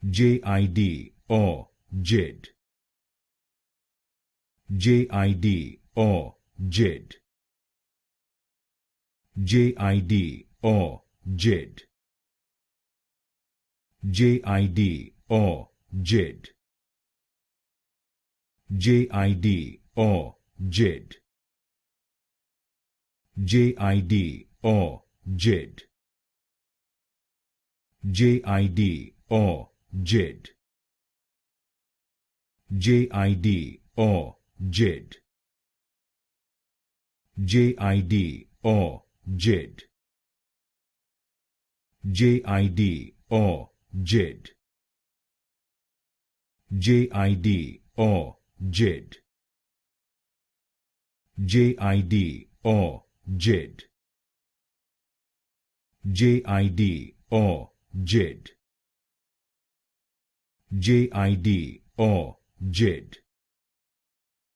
J.I.D. or J.I.D. J.I.D. or J.I.D. J.I.D. or J.I.D. J.I.D. or J.I.D. J.I.D. or J.I.D. J.I.D. or J.I.D. J.I.D. or J.I.D. J.I.D. or J.I.D. J.I.D. or J.I.D. J.I.D. or J.I.D. J.I.D. or J.I.D. J.I.D. or J.I.D. J.I.D. or J.I.D. J.I.D. or J.I.D.